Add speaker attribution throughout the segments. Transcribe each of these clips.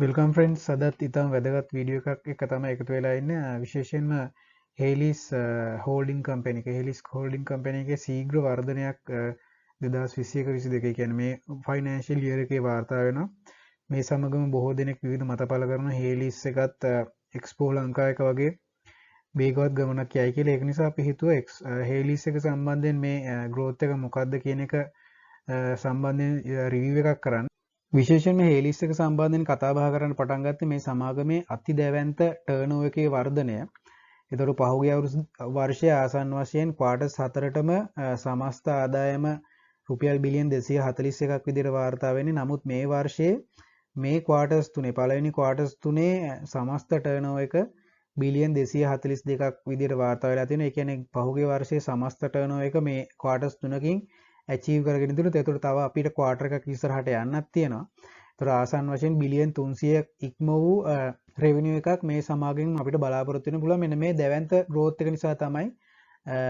Speaker 1: Welcome friends අදත් ඉතාම වැදගත් වීඩියෝ එකක් එක තමයි එකතු වෙලා ඉන්නේ විශේෂයෙන්ම හේලිස් හෝල්ඩින් කම්පැනි එක හේලිස් හෝල්ඩින් කම්පැනි එකේ ශීඝ්‍ර වර්ධනයක් 2021-22 කියන්නේ මේ ෆයිනෑන්ෂියල් ඉයර් එකේ වාර්තා වෙනවා මේ සමගම බොහෝ දෙනෙක් විවිධ මත පළ කරන හේලිස් එකත් එක්ස්පෝ ලංකා එක වගේ වේගවත් ගමනක් යයි කියලා ඒක නිසා අපි හිතුවා හේලිස් එක සම්බන්ධයෙන් මේ growth එක මොකක්ද කියන එක සම්බන්ධයෙන් රිවිව් එකක් කරන්න විශේෂයෙන්ම හේලිස් එක සම්බන්ධයෙන් කතා බහ කරන්න පටන් ගත්තේ මේ සමාගමේ අති දැවැන්ත ටර්නෝවර් එකේ වර්ධනය. ඒතර පහුගිය වර්ෂයේ ආසන්න වශයෙන් ක්වාටර්ස් 4ටම සමස්ත ආදායම රුපියල් බිලියන් 241ක් විදිහට වාර්තා වෙන්නේ. නමුත් මේ වර්ෂයේ මේ ක්වාටර්ස් තුනේ පළවෙනි ක්වාටර්ස් තුනේ සමස්ත ටර්නෝවර් එක බිලියන් 242ක් විදිහට වාර්තා වෙලා තියෙනවා. ඒ කියන්නේ පහුගිය වර්ෂයේ සමස්ත ටර්නෝවර් එක මේ ක්වාටර්ස් තුනකින් ඇචීව් කරගෙන ඉදිරියට ඒතකොට තව අපිට ක්වාටර් එකක් ඉස්සරහට යන්නත් තියෙනවා. ඒතකොට ආසන්න වශයෙන් බිලියන් 300ක් ඉක්ම වූ රෙවෙනියු එකක් මේ සමාගමෙන් අපිට බලාපොරොත්තු වෙන්න පුළුවන්. මෙන්න මේ දැවැන්ත growth එක නිසා තමයි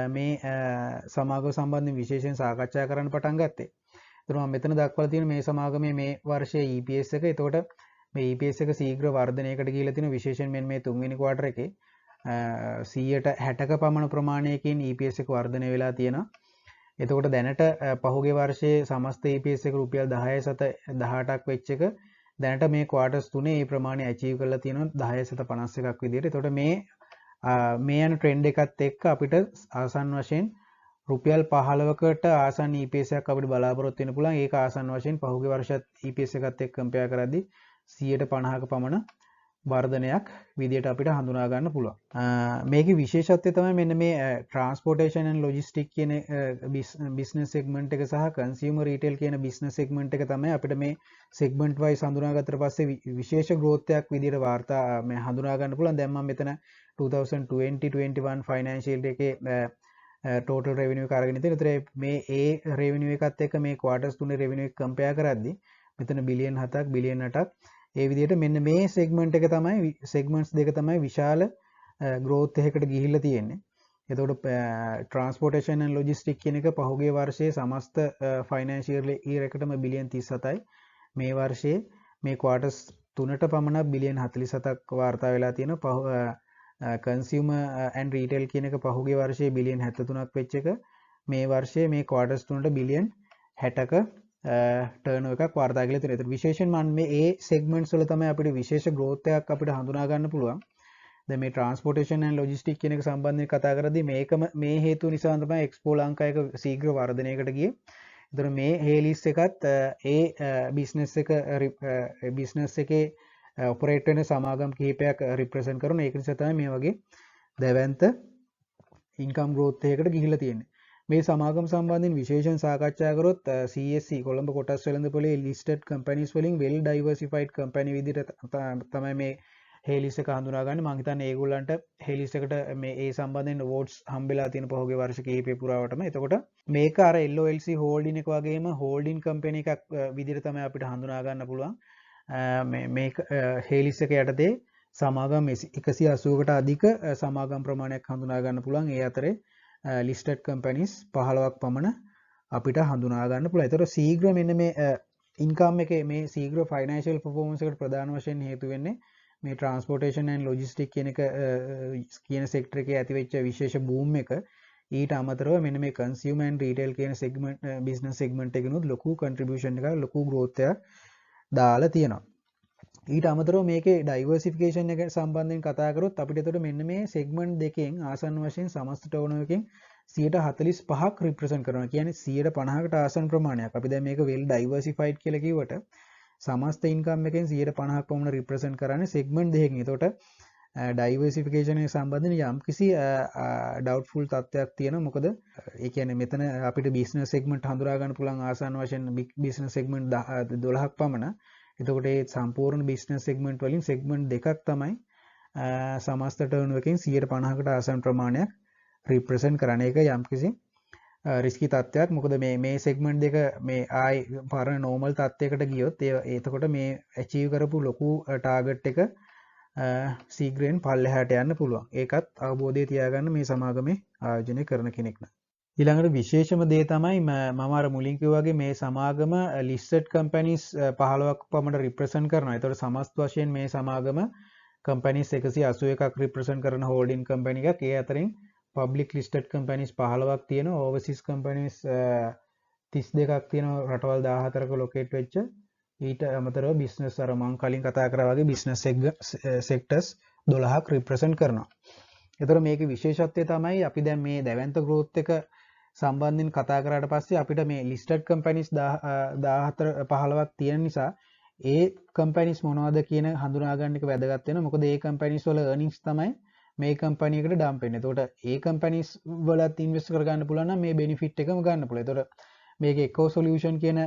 Speaker 1: මේ සමාගම සම්බන්ධයෙන් විශේෂයෙන් සාකච්ඡා කරන්න පටන් ගත්තේ. ඒතකොට මම මෙතන දක්වලා තියෙන මේ සමාගමේ මේ වර්ෂයේ EPS එක. ඒතකොට මේ EPS එක ශීඝ්‍ර වර්ධනයකට ගිහිලා තියෙන විශේෂයෙන් මේ තුන්වෙනි ක්වාටර් එකේ 160ක පමණ ප්‍රමාණයකින් EPS එක වර්ධනය වෙලා තියෙනවා. එතකොට දැනට පහුගිය වර්ෂයේ සමස්ත EPS එක රුපියල් 10.18ක් වෙච්ච එක දැනට මේ ක්වාටර්ස් තුනේ මේ ප්‍රමාණය අචීව් කරලා තියෙනවා 10.51ක් විදිහට. එතකොට මේ යන ට්‍රෙන්ඩ් එකත් එක්ක අපිට ආසන්න වශයෙන් රුපියල් 15කට ආසන්න EPS එකක් අපිට බලාපොරොත්තු වෙන්න පුළුවන්. ඒක ආසන්න වශයෙන් පහුගිය වර්ෂයත් EPS එකත් එක්ක කම්පෙයාර් කරද්දී 150ක පමණ වර්ධනයක් විදියට අපිට හඳුනා ගන්න පුළුවන්. මේකේ විශේෂත්වය තමයි මෙන්න මේ ට්‍රාන්ස්පෝර්ටේෂන් ඇන්ඩ් ලොජිස්ටික් කියන බිස්නස් සෙග්මන්ට් එක සහ කන්සියුමර් රීටේල් කියන බිස්නස් සෙග්මන්ට් එක තමයි අපිට මේ සෙග්මන්ට් වයිස් හඳුනාගත්තට පස්සේ විශේෂ growth එකක් විදියට වාර්තා මේ හඳුනා ගන්න පුළුවන්. දැන් මම මෙතන 2020-21 ෆයිනෑන්ෂියල් එකේ total revenue එක අරගෙන ඉතින් ඒතර මේ revenue එකත් එක්ක මේ quarters තුනේ revenue එක compare කරද්දී මෙතන බිලියන් 7ක් බිලියන් 8ක් ඒ විදිහට මෙන්න මේ සෙග්මන්ට් එක තමයි සෙග්මන්ට්ස් දෙක තමයි විශාල growth එකකට ගිහිල්ලා තියෙන්නේ. එතකොට transportation and logistics කියන එක පහුගිය වර්ෂයේ සමස්ත financial year එකටම බිලියන් 37යි. මේ වර්ෂයේ මේ quarters තුනට පමණ බිලියන් 47ක් වාර්තා වෙලා තියෙනවා. consumer and retail කියන එක පහුගිය වර්ෂයේ බිලියන් 73ක් වෙච්ච එක මේ වර්ෂයේ මේ quarters තුනට බිලියන් 60ක ටර්නෝවර් එකක් වාර්තා කරලා තියෙනවා. ඒතර විශේෂයෙන් මම මේ සෙග්මන්ට්ස් වල තමයි අපිට විශේෂ growth එකක් අපිට හඳුනා ගන්න පුළුවන්. දැන් මේ transportation and logistics කියන එක සම්බන්ධයෙන් කතා කරද්දී මේකම මේ හේතුව නිසා තමයි එක්ස්පෝ ලංකා එක ශීඝ්‍ර වර්ධනයකට ගියේ. ඒතර මේ හේලිස් එකත් බිස්නස් එකේ ඔපරේට් වෙන සමාගම් කිහිපයක් රිප්‍රසන්ට් කරන ඒක නිසා තමයි මේ වගේ දැවැන්ත ඉන්කම් growth එකකට ගිහිල්ලා තියෙන්නේ. මේ සමාගම් සම්බන්ධයෙන් විශේෂයෙන් සාකච්ඡා කරොත් CSE කොළඹ කොටස් වෙළඳපොලේ listed companies වලින් well diversified company විදිහට තමයි මේ හේලිස් එක හඳුනාගන්නේ. මම හිතන්නේ ඒගොල්ලන්ට හේලිස් එකට මේ ඒ සම්බන්ධයෙන් awards හම්බෙලා තියෙන පහුගිය වර්ෂ කිහිපය පුරාවටම. එතකොට මේක අර LOLC holding එක වගේම holding company එකක් විදිහට තමයි අපිට හඳුනා ගන්න පුළුවන්. මේ හේලිස් එක යටතේ සමාගම් 180කට අධික සමාගම් ප්‍රමාණයක් හඳුනා ගන්න පුළුවන්. ඒ අතරේ listed companies 15ක් පමණ අපිට හඳුනා ගන්න පුළුවන්. ඒතර ශීඝ්‍ර මෙන්න මේ income එකේ මේ ශීඝ්‍ර financial performance එකට ප්‍රධාන වශයෙන් හේතු වෙන්නේ මේ transportation and logistics කියන sector එකේ ඇතිවෙච්ච විශේෂ boom එක. ඊට අමතරව මෙන්න මේ consumer and retail කියන segment business segment එකනොත් ලොකු contribution එකක් ලොකු growth එකක් දාලා තියෙනවා. ඊට අමතරව මේකේ ඩයිවර්සිෆිකේෂන් එක සම්බන්ධයෙන් කතා කරොත් අපිට එතකොට මෙන්න මේ සෙග්මන්ට් දෙකෙන් ආසන්න වශයෙන් සමස්ත ටර්නෝවර් එකෙන් 145ක් රිප්‍රසන්ට් කරනවා. කියන්නේ 150කට ආසන්න ප්‍රමාණයක්. අපි දැන් මේක වෙල් ඩයිවර්සිෆයිඩ් කියලා කිව්වට සමස්ත ඉන්කම් එකෙන් 150ක් පමණ රිප්‍රසන්ට් කරන්නේ සෙග්මන්ට් දෙකකින්. එතකොට ඩයිවර්සිෆිකේෂන් එක සම්බන්ධයෙන් යම්කිසි ඩවුට්ෆුල් තත්ත්වයක් තියෙනවා. මොකද ඒ කියන්නේ මෙතන අපිට බිස්නස් සෙග්මන්ට් හඳුනා ගන්න පුළුවන් ආසන්න වශයෙන් බිස්නස් සෙග්මන්ට් 12ක් පමණ. එතකොට ඒ සම්පූර්ණ බිස්නස් සෙග්මන්ට් වලින් සෙග්මන්ට් දෙකක් තමයි සමස්ත ටර්නෝවර් එකෙන් 150කට ආසන්න ප්‍රමාණයක් රිප්‍රසන්ට් කරන්නේ. ඒක යම්කිසි රිස්කි තත්ත්වයක්. මොකද මේ සෙග්මන්ට් දෙක මේ ආයි පරණ නෝමල් තත්ත්වයකට ගියොත් එතකොට මේ ඇචීව් කරපු ලොකු ටාගට් එක සීග්‍රයෙන් පල්ලෙහාට යන්න පුළුවන්. ඒකත් අවබෝධය තියාගන්න මේ සමාගමේ ආයෝජනය කරන කෙනෙක් නම් ඊළඟට විශේෂම දේ තමයි මම අර මුලින් කිව්වා වගේ මේ සමාගම listed companies 15ක් පමණ represent කරනවා. ඒතකොට සමස්ත වශයෙන් මේ සමාගම companies 181ක් represent කරන holding company එකක්. ඒ අතරින් public listed companies 15ක් තියෙනවා. overseas companies 32ක් තියෙනවා රටවල් 14ක locate වෙච්ච. ඊට අමතරව business අර මම කලින් කතා කරා වගේ business sectors 12ක් represent කරනවා. එතකොට මේකේ විශේෂත්වය තමයි අපි දැන් මේ දැවැන්ත growth එක සම්බන්ධයෙන් කතා කරාට පස්සේ අපිට මේ listed companies 14 15ක් තියෙන නිසා ඒ companies මොනවද කියන හඳුනා ගන්න එක වැදගත් වෙනවා. මොකද ඒ companies වල earnings තමයි මේ company එකට dump වෙන්නේ. එතකොට ඒ companies වලත් invest කර ගන්න පුළුවන් නම් මේ benefit එකම ගන්න පුළුවන්. එතකොට මේක Eco Solution කියන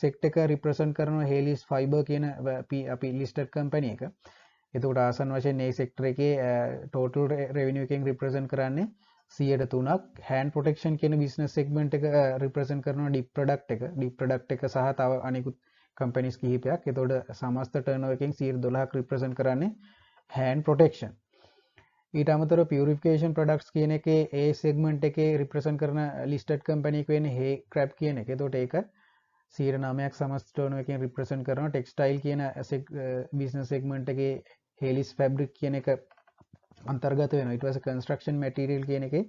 Speaker 1: sector එක represent කරන Haylis Fiber කියන අපි listed company එක. එතකොට ආසන්න වශයෙන් මේ sector එකේ total revenue එකෙන් represent කරන්නේ 103ක්. hand protection කියන business segment එක represent කරනවා dip product එක සහ තව අනිකුත් companies කිහිපයක්. එතකොට සමස්ත turnover එකෙන් 112ක් represent කරන්නේ hand protection. ඊට අමතරව purification products කියන එකේ ඒ segment එකේ represent කරන listed company එක වෙන්නේ Hay Crab කියන එක. එතකොට ඒක 109ක් සමස්ත turnover එකෙන් represent කරනවා. textile කියන business segment එකේ Haylis Fabric කියන එක අන්තර්ගත වෙනවා. ඊට පස්සේ construction material කියන එකේ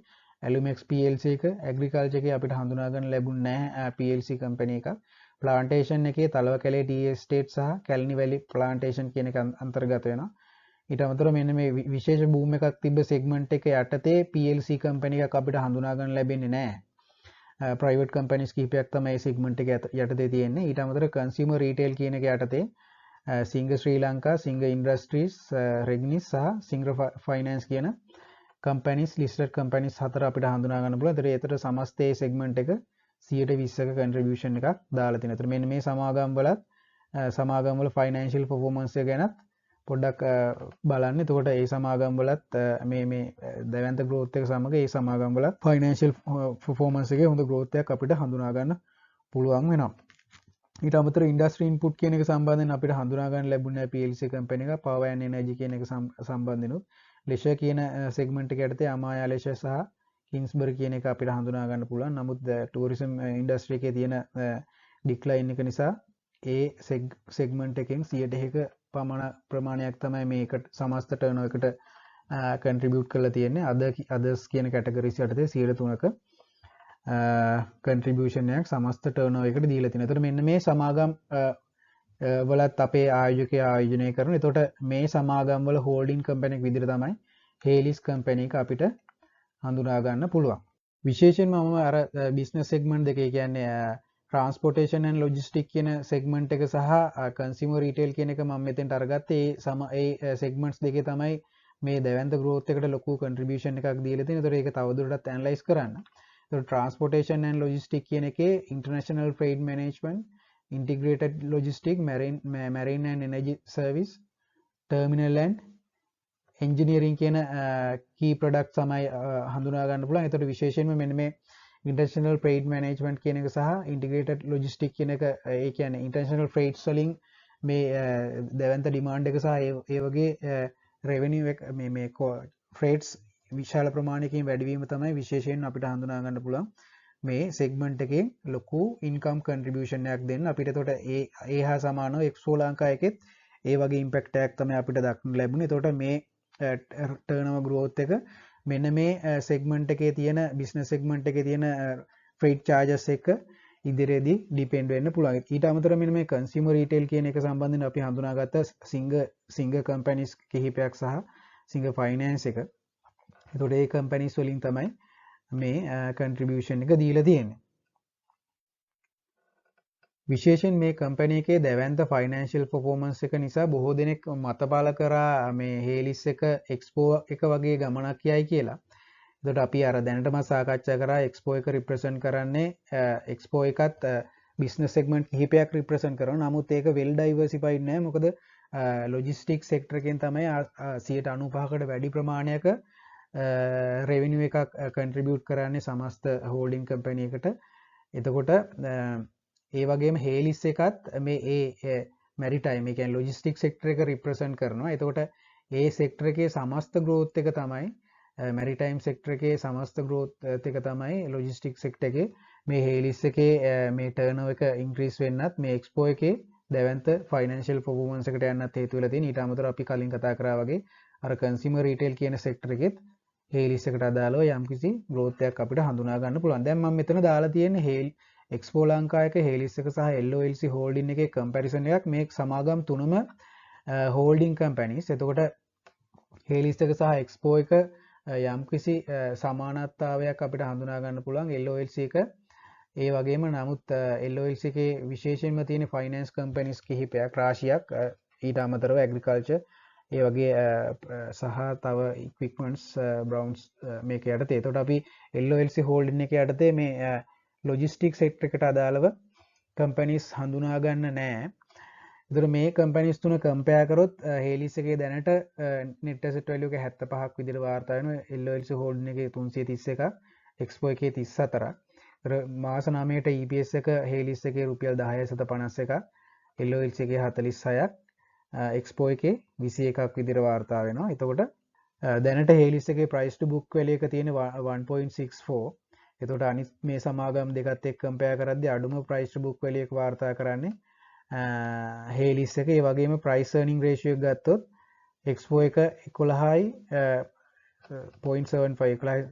Speaker 1: Alumex PLC එක, agriculture එකේ අපිට හඳුනා ගන්න ලැබුණේ නැහැ PLC company එකක්. plantation එකේ තලවකැලේ tea estate සහ Kalani Valley plantation කියන එක අන්තර්ගත වෙනවා. ඊට අමතරව මෙන්න මේ විශේෂ boom එකක් තිබ්බ segment එක යටතේ PLC company එකක් අපිට හඳුනා ගන්න ලැබෙන්නේ නැහැ. private companies කිහිපයක් තමයි මේ segment එක යටතේ තියෙන්නේ. ඊට අමතරව consumer retail කියන එක යටතේ Singer Sri Lanka, Singer Industries, Regnis සහ Singer Finance කියන companies listed companies හතර අපිට හඳුනා ගන්න පුළුවන්. ඒතර සමස්තයේ segment එක 120ක contribution එකක් දාලා තියෙනවා. ඒතර මෙන්න මේ සමාගම් වල financial performance එක ගැනත් පොඩ්ඩක් බලන්න. එතකොට ඒ සමාගම් වලත් මේ දැවැන්ත growth එක සමග ඒ සමාගම් වල financial performance එකේ හොඳ growth එකක් අපිට හඳුනා ගන්න පුළුවන් වෙනවා. ඊට අමතරව ඉන්ඩස්ට්‍රි ඉන්පුට් කියන එක සම්බන්ධයෙන් අපිට හඳුනා ගන්න ලැබුණේ PLC කම්පැනි එක power and energy කියන එක සම්බන්ධිනුත් leisure කියන segment එක යටතේ Amaya Leisure සහ Kingsbury කියන එක අපිට හඳුනා ගන්න පුළුවන්. නමුත් tourism industry එකේ තියෙන decline එක නිසා ඒ segment එකෙන් 100ක පමණ ප්‍රමාණයක් තමයි මේකට සමස්ත turnover එකට contribute කරලා තියෙන්නේ. others කියන categories යටතේ 103ක contribution එකක් සමස්ත turnover එකට දීලා තියෙනවා. එතකොට මෙන්න මේ සමාගම් වලත් අපේ ආයෝජකයා ආයෝජනය කරන. එතකොට මේ සමාගම් වල holding company එක විදිහට තමයි Haylis company එක අපිට හඳුනා ගන්න පුළුවන්. විශේෂයෙන්ම මම අර business segment දෙකේ කියන්නේ transportation and logistics කියන segment එක සහ consumer retail කියන එක මම මෙතෙන්ට අරගත්තේ ඒ segments දෙකේ තමයි මේ දැවැන්ත growth එකට ලොකු contribution එකක් දීලා තියෙනවා. ඒතකොට ඒක තවදුරටත් analyze කරන්න. transportation and logistics කියන එකේ international freight management, integrated logistics, marine and energy service, terminal and engineering කියන key products තමයි හඳුනා ගන්න පුළුවන්. ඒතකොට විශේෂයෙන්ම මෙන්න මේ international freight management කියන එක සහ integrated logistics කියන එක ඒ කියන්නේ international freights වලින් මේ දැවැන්ත demand එක සහ ඒ වගේ revenue එක මේ freights විශාල ප්‍රමාණයකින් වැඩිවීම තමයි විශේෂයෙන් අපිට හඳුනා ගන්න පුළුවන් මේ segment එකේ ලොකු income contribution එකක් දෙන්න අපිට. එතකොට ඒ හා සමානව Expo ලංකා එකෙත් ඒ වගේ impact එකක් තමයි අපිට දක්වන්න ලැබුණේ. එතකොට මේ turnover growth එක මෙන්න මේ segment එකේ තියෙන business segment එකේ තියෙන freight charges එක ඉදිරියේදී depend වෙන්න පුළුවන්. ඊට අමතරව මෙන්න මේ consumer retail කියන එක සම්බන්ධයෙන් අපි හඳුනාගත්ත Singer companies කිහිපයක් සහ Singer Finance එක. එතකොට ඒ companies වලින් තමයි මේ contribution එක දීලා තියෙන්නේ. විශේෂයෙන් මේ company එකේ දැවැන්ත financial performance එක නිසා බොහෝ දෙනෙක් මතපාල කරා මේ Haylis එක Expo එක වගේ ගමනක් යයි කියලා. එතකොට අපි අර දැනටම සාකච්ඡා කරා Expo එක represent කරන්නේ Expo එකත් business segment කිහිපයක් represent කරනවා. නමුත් ඒක well diversified නෑ. මොකද logistics sector එකෙන් තමයි 95%කට වැඩි ප්‍රමාණයක revenue එකක් contribute කරන්නේ සමස්ත holding company එකට. එතකොට ඒ වගේම Haylis එකත් මේ maritime ඒ කියන්නේ logistics sector එක represent කරනවා. එතකොට ඒ sector එකේ සමස්ත growth එක තමයි මැරිටයිම් සෙක්ටර් එකේ සමස්ත growth එක තමයි logistics sector එකේ මේ හේලිස් එකේ මේ turnover එක increase වෙන්නත් මේ expo එකේ දැවැන්ත financial performance එකට යන්නත් හේතු වෙලා තියෙන. ඊට අමතරව අපි කලින් කතා කරා වගේ අර consumer retail කියන sector එකෙත් හේලිස් එකට අදාළව යම්කිසි growth එකක් අපිට හඳුනා ගන්න පුළුවන්. දැන් මම මෙතන දාලා තියෙන්නේ හේල් එක්ස්පෝ ලංකා එක හේලිස් එක සහ LOLC holding එකේ comparison එකක්. මේ සමාගම් තුනම holding companies. එතකොට හේලිස් එක සහ එක්ස්පෝ එක යම්කිසි සමානත්වයක් අපිට හඳුනා ගන්න පුළුවන්. LOLC එක ඒ වගේම නමුත් LOLC එකේ විශේෂයෙන්ම තියෙන finance companies කිහිපයක් රාශියක් ඊට අමතරව agriculture ඒ වගේ සහ තව equipments browns මේක යටතේ. එතකොට අපි LOLC holding එක යටතේ මේ logistics sector එකට අදාළව companies හඳුනා ගන්න නැහැ. එතකොට මේ companies තුන compare කරොත් හේලිස් එකේ දැනට net asset value එක 75ක් විදිහට වාර්තා වෙනවා. LOLC holding එකේ 331ක්, expo එකේ 34ක්. මාස 9ට EPS එක හේලිස් එකේ රුපියල් 10.51ක්, LOLC එකේ 46ක්, expo එකේ 21ක් විදිහට වාර්තා වෙනවා. එතකොට දැනට හේලිස් එකේ price to book value එක තියෙන 1.64. එතකොට අනිත් මේ සමාගම් දෙකත් එක්ක compare කරද්දී අඩුම price to book value එක වාර්තා කරන්නේ හේලිස් එක. ඒ වගේම price earning ratio එක ගත්තොත් expo එක 11යි 0.75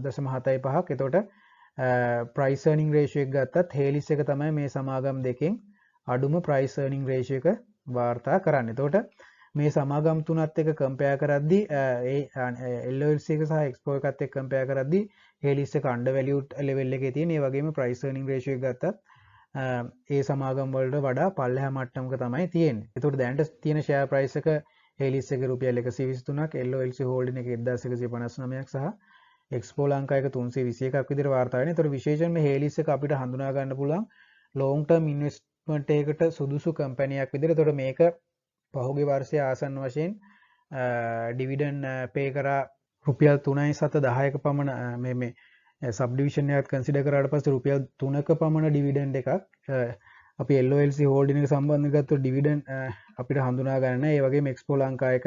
Speaker 1: 11.75ක්. එතකොට price earning ratio එක ගත්තත් හේලිස් එක තමයි මේ සමාගම් දෙකෙන් අඩුම price earning ratio එක වාර්තා කරන්නේ. එතකොට මේ සමාගම් තුනත් එක්ක compare කරද්දී LOLC එක සහ expo එකත් එක්ක compare කරද්දී හේලිස් එක undervalued level එකේ තියෙන. ඒ වගේම price earning ratio එක ගත්තත් ඒ සමාගම් වලට වඩා පල්ලෙහා මට්ටමක තමයි තියෙන්නේ. එතකොට දැනට තියෙන share price එක හේලිස් එකේ රුපියල් 123ක්, LOLC holding එක 1159ක් සහ expo ලංකා එක 321ක් විදිහට වාර්තා වෙනවා. ඒතර විශේෂයෙන්ම හේලිස් එක අපිට හඳුනා ගන්න පුළුවන් long term investment එකකට සුදුසු කම්පැනියක් විදිහට. ඒතර මේක පහුගිය වර්ෂයේ ආසන්න වශයෙන් dividend pay කරා රුපියල් 3.10ක පමණ මේ subdivision එකත් consider කරාට පස්සේ රුපියල් 3ක පමණ dividend එකක් අපි LOLC holding එක සම්බන්ධව ගත්තොත් dividend අපිට හඳුනා ගන්න නැහැ. ඒ වගේම expo ලංකා එක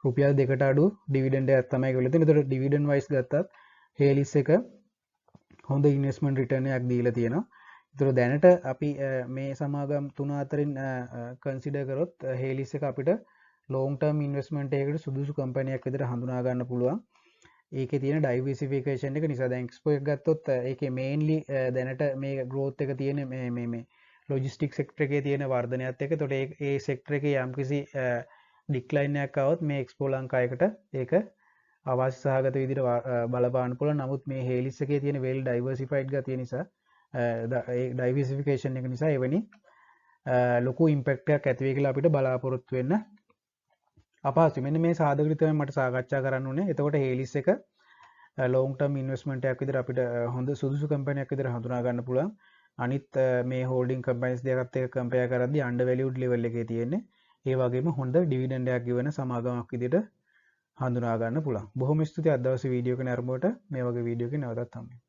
Speaker 1: රුපියල් 2කට අඩු dividend එකක් තමයි කියලා තියෙන්නේ. ඒතර dividend wise ගත්තත් හේලිස් එක හොඳ investment return එකක් දීලා තියෙනවා. ඒතර දැනට අපි මේ සමාගම් තුන අතරින් consider කරොත් හේලිස් එක අපිට long term investment එකකට සුදුසු කම්පැනියක් විදිහට හඳුනා ගන්න පුළුවන්. ඒකේ තියෙන diversification එක නිසා දැන් expo එක ගත්තොත් ඒකේ mainly දැනට මේ growth එක තියෙන මේ logistics sector එකේ තියෙන වර්ධනයත් එක්ක. ඒතකොට ඒ sector එකේ යම්කිසි decline එකක් આવොත් මේ expo ලංකා එකට ඒක අවශ්‍ය සහගත විදිහට බලපාන්න පුළුවන්. නමුත් මේ හේලිස් එකේ තියෙන well diversified ගතිය නිසා ඒ diversification එක නිසා එවැනි ලොකු impact එකක් ඇති වෙයි කියලා අපිට බලාපොරොත්තු වෙන්න අපහසුයි. මෙන්න මේ සාධක විතරයි මට සාකච්ඡා කරන්න උනේ. එතකොට හේලිස් එක long term investment එකක් විදිහට අපිට හොඳ සුදුසු කම්පැනියක් විදිහට හඳුනා ගන්න පුළුවන්. අනිත් මේ holding companies දෙකත් එක්ක compare කරද්දී undervalued level එකේ තියෙන්නේ. ඒ වගේම හොඳ dividend එකක් ගෙවන සමාගමක් විදිහට හඳුනා ගන්න පුළුවන්. බොහොම ස්තුතියි අද දවසේ වීඩියෝ එක නරඹුවට. මේ වගේ වීඩියෝ එකකින් නැවතත් හම්බෙමු.